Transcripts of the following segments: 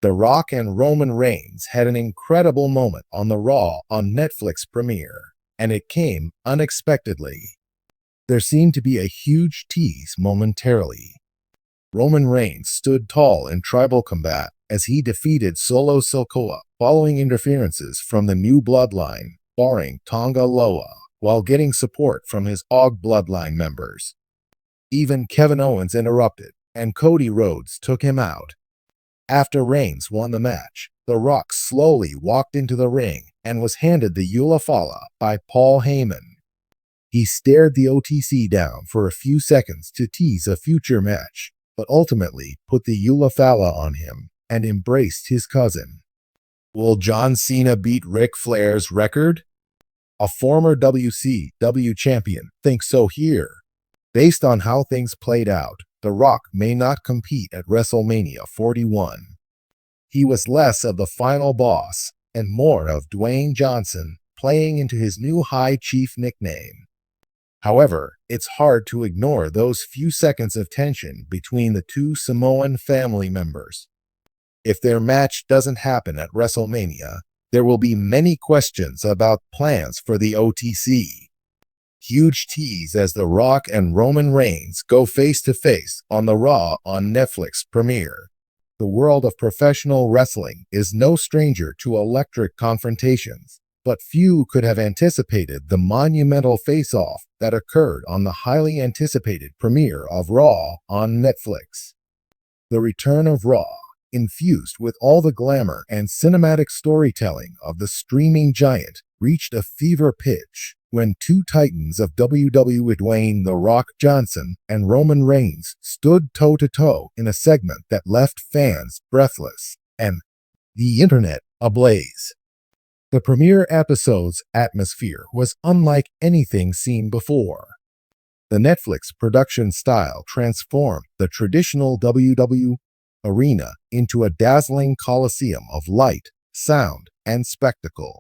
The Rock and Roman Reigns had an incredible moment on the Raw on Netflix premiere, and it came unexpectedly. There seemed to be a huge tease momentarily. Roman Reigns stood tall in tribal combat as he defeated Solo Sikoa following interferences from the new bloodline, barring Tonga Loa, while getting support from his Og bloodline members. Even Kevin Owens interrupted, and Cody Rhodes took him out. After Reigns won the match, The Rock slowly walked into the ring and was handed the Ulafala by Paul Heyman. He stared the OTC down for a few seconds to tease a future match, but ultimately put the Ulafala on him and embraced his cousin. Will John Cena beat Ric Flair's record? A former WCW champion thinks so here. Based on how things played out, The Rock may not compete at WrestleMania 41. He was less of the final boss and more of Dwayne Johnson, playing into his new High Chief nickname. However, it's hard to ignore those few seconds of tension between the two Samoan family members. If their match doesn't happen at WrestleMania, there will be many questions about plans for the OTC. Huge tease as The Rock and Roman Reigns go face-to-face on the Raw on Netflix premiere. The world of professional wrestling is no stranger to electric confrontations, but few could have anticipated the monumental face-off that occurred on the highly anticipated premiere of Raw on Netflix. The return of Raw, infused with all the glamour and cinematic storytelling of the streaming giant, reached a fever pitch when two titans of WWE, Dwayne "The Rock" Johnson and Roman Reigns, stood toe-to-toe in a segment that left fans breathless and the internet ablaze. The premiere episode's atmosphere was unlike anything seen before. The Netflix production style transformed the traditional WWE arena into a dazzling coliseum of light, sound, and spectacle.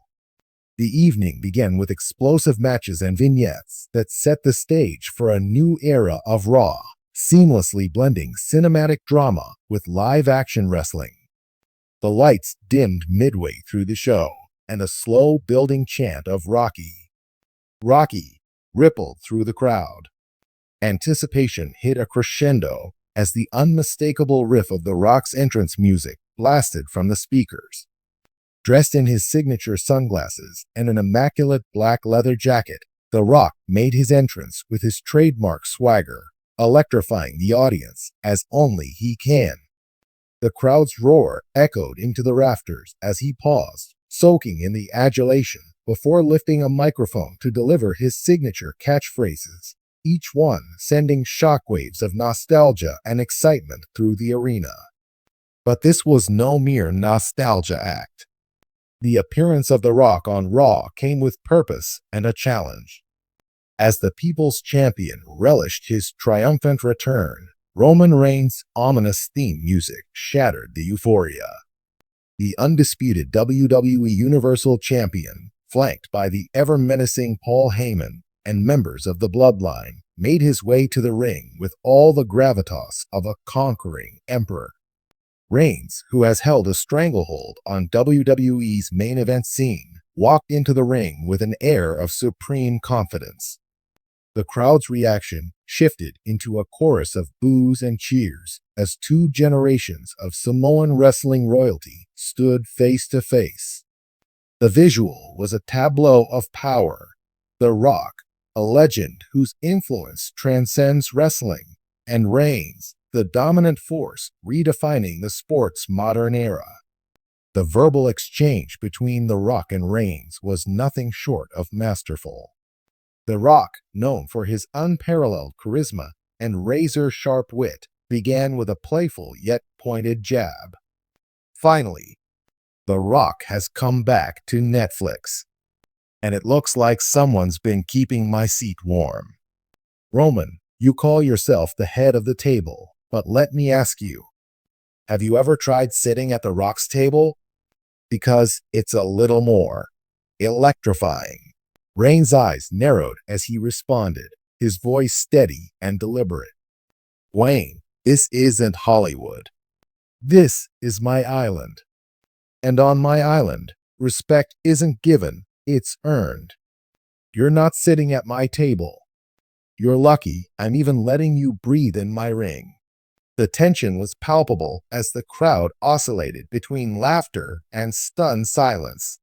The evening began with explosive matches and vignettes that set the stage for a new era of Raw, seamlessly blending cinematic drama with live-action wrestling. The lights dimmed midway through the show, and a slow-building chant of "Rocky, Rocky" rippled through the crowd. Anticipation hit a crescendo as the unmistakable riff of The Rock's entrance music blasted from the speakers. Dressed in his signature sunglasses and an immaculate black leather jacket, The Rock made his entrance with his trademark swagger, electrifying the audience as only he can. The crowd's roar echoed into the rafters as he paused, soaking in the adulation, before lifting a microphone to deliver his signature catchphrases, each one sending shockwaves of nostalgia and excitement through the arena. But this was no mere nostalgia act. The appearance of The Rock on Raw came with purpose and a challenge. As the People's Champion relished his triumphant return, Roman Reigns' ominous theme music shattered the euphoria. The undisputed WWE Universal Champion, flanked by the ever-menacing Paul Heyman and members of the Bloodline, made his way to the ring with all the gravitas of a conquering emperor. Reigns, who has held a stranglehold on WWE's main event scene, walked into the ring with an air of supreme confidence. The crowd's reaction shifted into a chorus of boos and cheers as two generations of Samoan wrestling royalty stood face to face. The visual was a tableau of power. The Rock, a legend whose influence transcends wrestling, and Reigns, the dominant force redefining the sport's modern era. The verbal exchange between The Rock and Reigns was nothing short of masterful. The Rock, known for his unparalleled charisma and razor-sharp wit, began with a playful yet pointed jab. Finally, The Rock has come back to Netflix, and it looks like someone's been keeping my seat warm. Roman, you call yourself the head of the table, but let me ask you, have you ever tried sitting at The Rock's table? Because it's a little more electrifying. Reigns' eyes narrowed as he responded, his voice steady and deliberate. Dwayne, this isn't Hollywood. This is my island. And on my island, respect isn't given, it's earned. You're not sitting at my table. You're lucky I'm even letting you breathe in my ring. The tension was palpable as the crowd oscillated between laughter and stunned silence.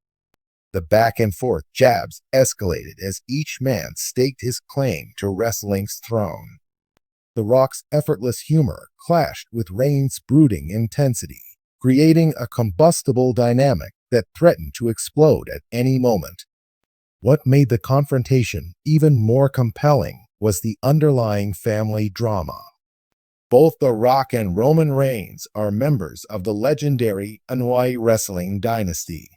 The back and forth jabs escalated as each man staked his claim to wrestling's throne. The Rock's effortless humor clashed with Reigns' brooding intensity, creating a combustible dynamic that threatened to explode at any moment. What made the confrontation even more compelling was the underlying family drama. Both The Rock and Roman Reigns are members of the legendary Wwe wrestling dynasty.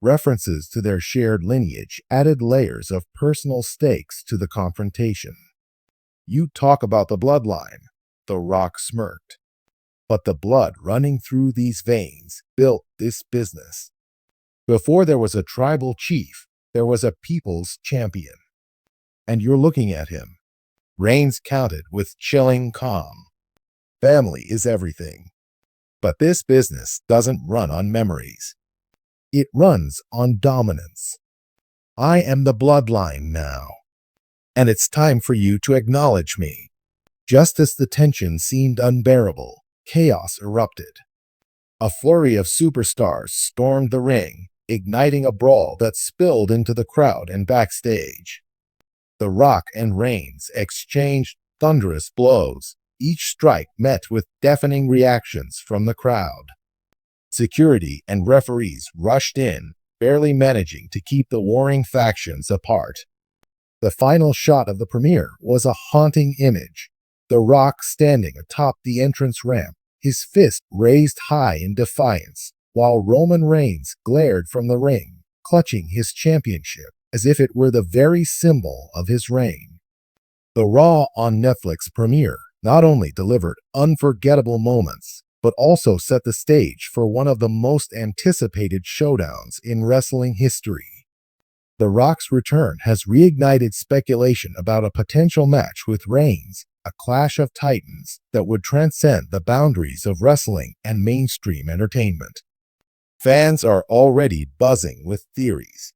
References to their shared lineage added layers of personal stakes to the confrontation. You talk about the bloodline, The Rock smirked. But the blood running through these veins built this business. Before there was a tribal chief, there was a people's champion. And you're looking at him. Reigns countered with chilling calm. Family is everything. But this business doesn't run on memories. It runs on dominance. I am the bloodline now. And it's time for you to acknowledge me. Just as the tension seemed unbearable, chaos erupted. A flurry of superstars stormed the ring, igniting a brawl that spilled into the crowd and backstage. The Rock and Reigns exchanged thunderous blows, each strike met with deafening reactions from the crowd. Security and referees rushed in, barely managing to keep the warring factions apart. The final shot of the premiere was a haunting image. The Rock standing atop the entrance ramp, his fist raised high in defiance, while Roman Reigns glared from the ring, clutching his championship as if it were the very symbol of his reign. The Raw on Netflix premiere not only delivered unforgettable moments, but also set the stage for one of the most anticipated showdowns in wrestling history. The Rock's return has reignited speculation about a potential match with Reigns, a clash of titans that would transcend the boundaries of wrestling and mainstream entertainment. Fans are already buzzing with theories.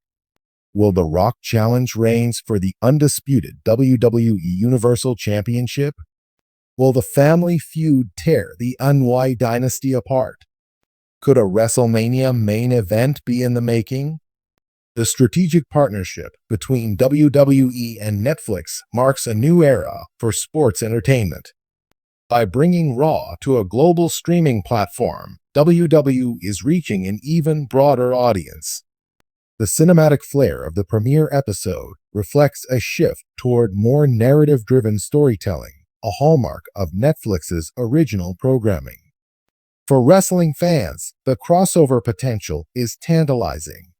Will The Rock challenge Reigns for the undisputed WWE Universal Championship? Will the family feud tear the Wwe dynasty apart? Could a WrestleMania main event be in the making? The strategic partnership between WWE and Netflix marks a new era for sports entertainment. By bringing Raw to a global streaming platform, WWE is reaching an even broader audience. The cinematic flair of the premiere episode reflects a shift toward more narrative-driven storytelling, a hallmark of Netflix's original programming. For wrestling fans, the crossover potential is tantalizing.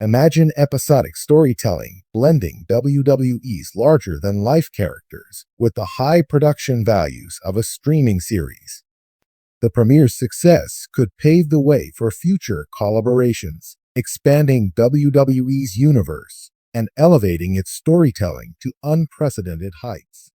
Imagine episodic storytelling blending WWE's larger-than-life characters with the high production values of a streaming series. The premiere's success could pave the way for future collaborations, expanding WWE's universe and elevating its storytelling to unprecedented heights.